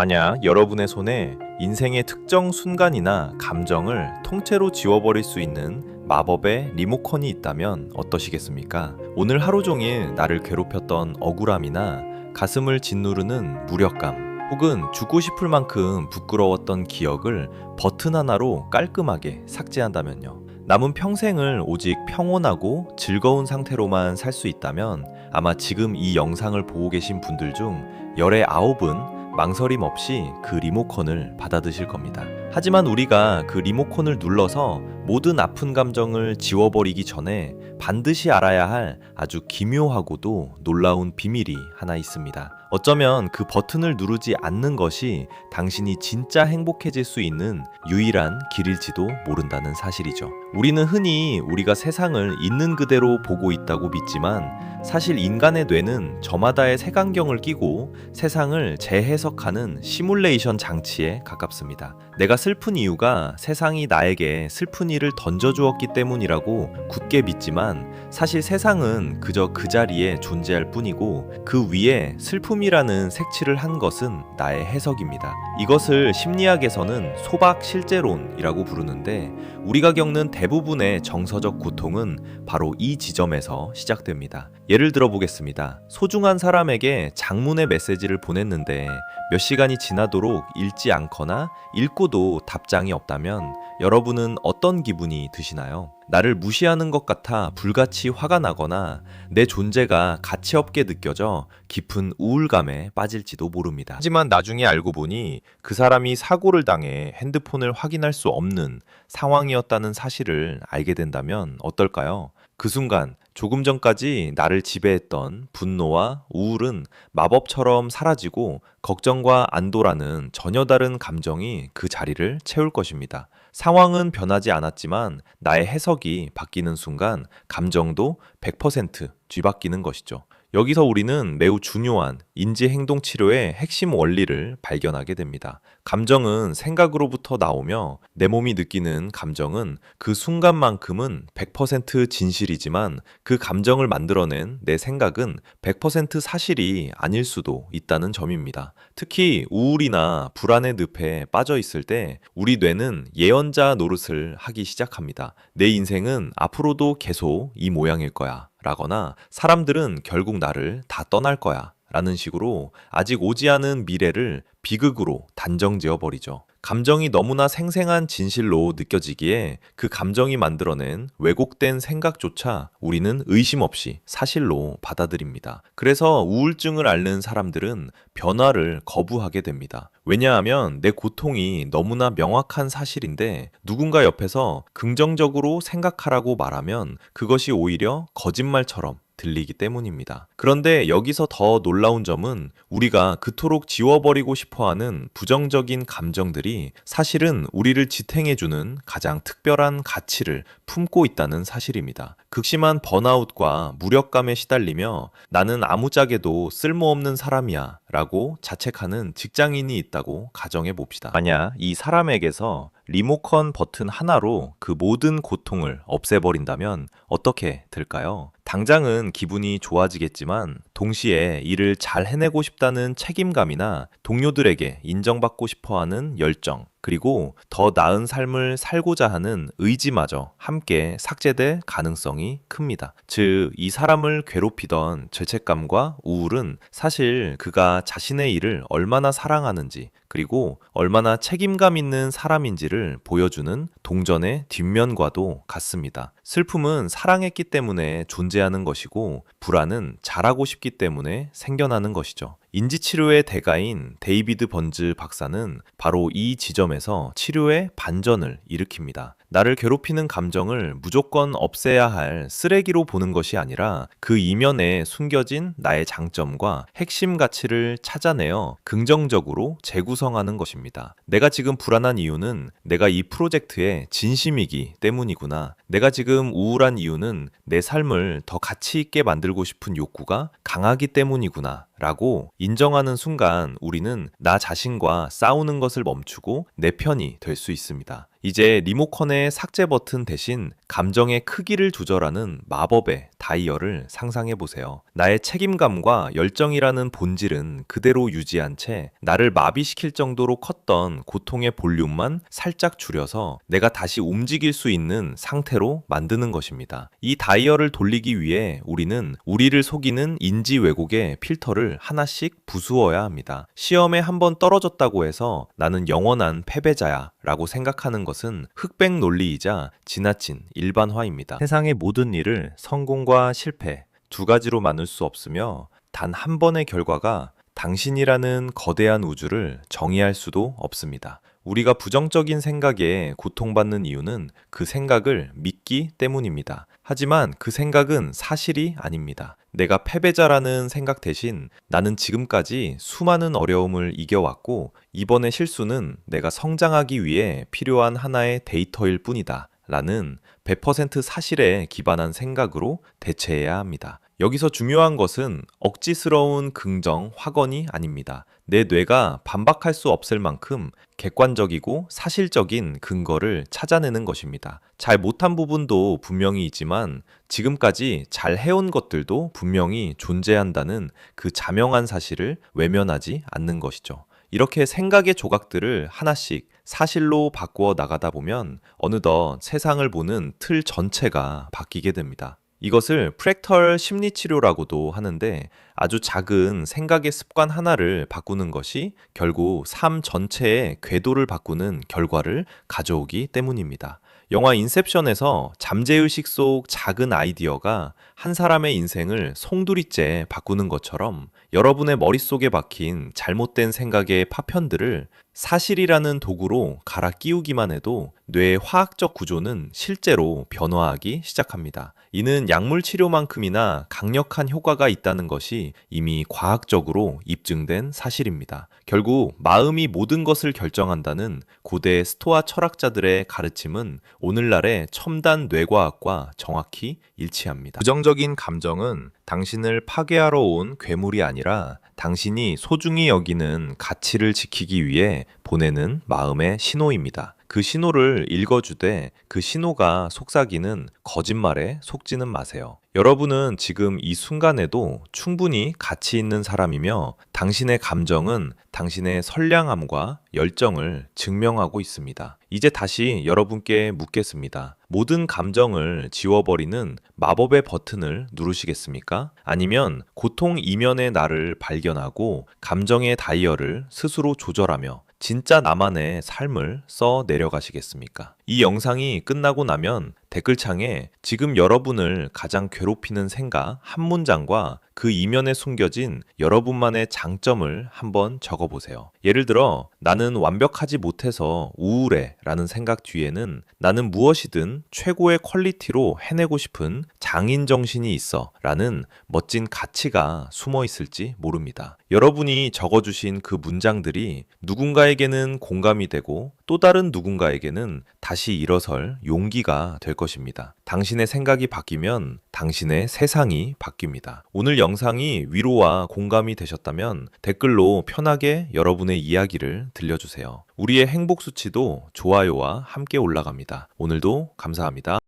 만약 여러분의 손에 인생의 특정 순간이나 감정을 통째로 지워버릴 수 있는 마법의 리모컨이 있다면 어떠시겠습니까? 오늘 하루 종일 나를 괴롭혔던 억울함이나 가슴을 짓누르는 무력감, 혹은 죽고 싶을 만큼 부끄러웠던 기억을 버튼 하나로 깔끔하게 삭제한다면요. 남은 평생을 오직 평온하고 즐거운 상태로만 살 수 있다면 아마 지금 이 영상을 보고 계신 분들 중 열의 9은 망설임 없이 그 리모컨을 받아드실 겁니다. 하지만 우리가 그 리모컨을 눌러서 모든 아픈 감정을 지워버리기 전에 반드시 알아야 할 아주 기묘하고도 놀라운 비밀이 하나 있습니다. 어쩌면 그 버튼을 누르지 않는 것이 당신이 진짜 행복해질 수 있는 유일한 길일지도 모른다는 사실이죠. 우리는 흔히 우리가 세상을 있는 그대로 보고 있다고 믿지만 사실 인간의 뇌는 저마다의 색안경을 끼고 세상을 재해석하는 시뮬레이션 장치에 가깝습니다. 내가 슬픈 이유가 세상이 나에게 슬픈 일을 던져주었기 때문이라고 굳게 믿지만 사실 세상은 그저 그 자리에 존재할 뿐이고 그 위에 슬픔이라는 색칠을 한 것은 나의 해석입니다. 이것을 심리학에서는 소박 실제론이라고 부르는데 우리가 겪는 대부분의 정서적 고통은 바로 이 지점에서 시작됩니다. 예를 들어 보겠습니다. 소중한 사람에게 장문의 메시지를 보냈는데 몇 시간이 지나도록 읽지 않거나 읽고도 답장이 없다면 여러분은 어떤 기분이 드시나요? 나를 무시하는 것 같아 불같이 화가 나거나 내 존재가 가치없게 느껴져 깊은 우울감에 빠질지도 모릅니다. 하지만 나중에 알고 보니 그 사람이 사고를 당해 핸드폰을 확인할 수 없는 상황이었다는 사실을 알게 된다면 어떨까요? 그 순간 조금 전까지 나를 지배했던 분노와 우울은 마법처럼 사라지고 걱정과 안도라는 전혀 다른 감정이 그 자리를 채울 것입니다. 상황은 변하지 않았지만 나의 해석이 바뀌는 순간 감정도 100% 뒤바뀌는 것이죠. 여기서 우리는 매우 중요한 인지행동치료의 핵심 원리를 발견하게 됩니다. 감정은 생각으로부터 나오며 내 몸이 느끼는 감정은 그 순간만큼은 100% 진실이지만 그 감정을 만들어낸 내 생각은 100% 사실이 아닐 수도 있다는 점입니다. 특히 우울이나 불안의 늪에 빠져 있을 때 우리 뇌는 예언자 노릇을 하기 시작합니다. 내 인생은 앞으로도 계속 이 모양일 거야. 라거나 사람들은 결국 나를 다 떠날 거야 라는 식으로 아직 오지 않은 미래를 비극으로 단정지어 버리죠. 감정이 너무나 생생한 진실로 느껴지기에 그 감정이 만들어낸 왜곡된 생각조차 우리는 의심 없이 사실로 받아들입니다. 그래서 우울증을 앓는 사람들은 변화를 거부하게 됩니다. 왜냐하면 내 고통이 너무나 명확한 사실인데 누군가 옆에서 긍정적으로 생각하라고 말하면 그것이 오히려 거짓말처럼 들리기 때문입니다. 그런데 여기서 더 놀라운 점은 우리가 그토록 지워버리고 싶어하는 부정적인 감정들이 사실은 우리를 지탱해주는 가장 특별한 가치를 품고 있다는 사실입니다. 극심한 번아웃과 무력감에 시달리며 나는 아무짝에도 쓸모없는 사람이야 라고 자책하는 직장인이 있다고 가정해 봅시다. 만약 이 사람에게서 리모컨 버튼 하나로 그 모든 고통을 없애버린다면 어떻게 될까요? 당장은 기분이 좋아지겠지만 동시에 일을 잘 해내고 싶다는 책임감이나 동료들에게 인정받고 싶어하는 열정, 그리고 더 나은 삶을 살고자 하는 의지마저 함께 삭제될 가능성이 큽니다. 즉, 이 사람을 괴롭히던 죄책감과 우울은 사실 그가 자신의 일을 얼마나 사랑하는지 그리고 얼마나 책임감 있는 사람인지를 보여주는 동전의 뒷면과도 같습니다. 슬픔은 사랑했기 때문에 존재하는 것이고 불안은 잘하고 싶기 때문에 생겨나는 것이죠. 인지치료의 대가인 데이비드 번즈 박사는 바로 이 지점에서 치료의 반전을 일으킵니다. 나를 괴롭히는 감정을 무조건 없애야 할 쓰레기로 보는 것이 아니라 그 이면에 숨겨진 나의 장점과 핵심 가치를 찾아내어 긍정적으로 재구성하는 것입니다. 내가 지금 불안한 이유는 내가 이 프로젝트에 진심이기 때문이구나. 내가 지금 우울한 이유는 내 삶을 더 가치 있게 만들고 싶은 욕구가 강하기 때문이구나. 라고 인정하는 순간 우리는 나 자신과 싸우는 것을 멈추고 내 편이 될 수 있습니다. 이제 리모컨의 삭제 버튼 대신 감정의 크기를 조절하는 마법의 다이얼을 상상해 보세요. 나의 책임감과 열정이라는 본질은 그대로 유지한 채 나를 마비시킬 정도로 컸던 고통의 볼륨만 살짝 줄여서 내가 다시 움직일 수 있는 상태로 만드는 것입니다. 이 다이얼을 돌리기 위해 우리는 우리를 속이는 인지 왜곡의 필터를 하나씩 부수어야 합니다. 시험에 한번 떨어졌다고 해서 나는 영원한 패배자야 라고 생각하는 것은 흑백 논리이자 지나친 일반화입니다. 세상의 모든 일을 성공과 실패 두 가지로 나눌 수 없으며 단 한 번의 결과가 당신이라는 거대한 우주를 정의할 수도 없습니다. 우리가 부정적인 생각에 고통받는 이유는 그 생각을 믿기 때문입니다. 하지만 그 생각은 사실이 아닙니다. 내가 패배자라는 생각 대신 나는 지금까지 수많은 어려움을 이겨왔고 이번의 실수는 내가 성장하기 위해 필요한 하나의 데이터일 뿐이다 라는 100% 사실에 기반한 생각으로 대체해야 합니다. 여기서 중요한 것은 억지스러운 긍정 확언이 아닙니다. 내 뇌가 반박할 수 없을 만큼 객관적이고 사실적인 근거를 찾아내는 것입니다. 잘 못한 부분도 분명히 있지만 지금까지 잘 해온 것들도 분명히 존재한다는 그 자명한 사실을 외면하지 않는 것이죠. 이렇게 생각의 조각들을 하나씩 사실로 바꾸어 나가다 보면 어느덧 세상을 보는 틀 전체가 바뀌게 됩니다. 이것을 프랙털 심리치료라고도 하는데 아주 작은 생각의 습관 하나를 바꾸는 것이 결국 삶 전체의 궤도를 바꾸는 결과를 가져오기 때문입니다. 영화 인셉션에서 잠재의식 속 작은 아이디어가 한 사람의 인생을 송두리째 바꾸는 것처럼 여러분의 머릿속에 박힌 잘못된 생각의 파편들을 사실이라는 도구로 갈아 끼우기만 해도 뇌의 화학적 구조는 실제로 변화하기 시작합니다. 이는 약물 치료만큼이나 강력한 효과가 있다는 것이 이미 과학적으로 입증된 사실입니다. 결국 마음이 모든 것을 결정한다는 고대 스토아 철학자들의 가르침은 오늘날의 첨단 뇌과학과 정확히 일치합니다. 부정적인 감정은 당신을 파괴하러 온 괴물이 아니라 당신이 소중히 여기는 가치를 지키기 위해 보내는 마음의 신호입니다. 그 신호를 읽어주되 그 신호가 속삭이는 거짓말에 속지는 마세요. 여러분은 지금 이 순간에도 충분히 가치 있는 사람이며 당신의 감정은 당신의 선량함과 열정을 증명하고 있습니다. 이제 다시 여러분께 묻겠습니다. 모든 감정을 지워버리는 마법의 버튼을 누르시겠습니까? 아니면 고통 이면의 나를 발견하고 감정의 다이얼을 스스로 조절하며 진짜 나만의 삶을 써 내려가시겠습니까? 이 영상이 끝나고 나면 댓글창에 지금 여러분을 가장 괴롭히는 생각 한 문장과 그 이면에 숨겨진 여러분만의 장점을 한번 적어보세요. 예를 들어 나는 완벽하지 못해서 우울해 라는 생각 뒤에는 나는 무엇이든 최고의 퀄리티로 해내고 싶은 장인 정신이 있어 라는 멋진 가치가 숨어 있을지 모릅니다. 여러분이 적어주신 그 문장들이 누군가에게는 공감이 되고 또 다른 누군가에게는 다시 일어설 용기가 될 것입니다. 당신의 생각이 바뀌면 당신의 세상이 바뀝니다. 오늘 영상이 위로와 공감이 되셨다면 댓글로 편하게 여러분의 이야기를 들려주세요. 우리의 행복 수치도 좋아요와 함께 올라갑니다. 오늘도 감사합니다.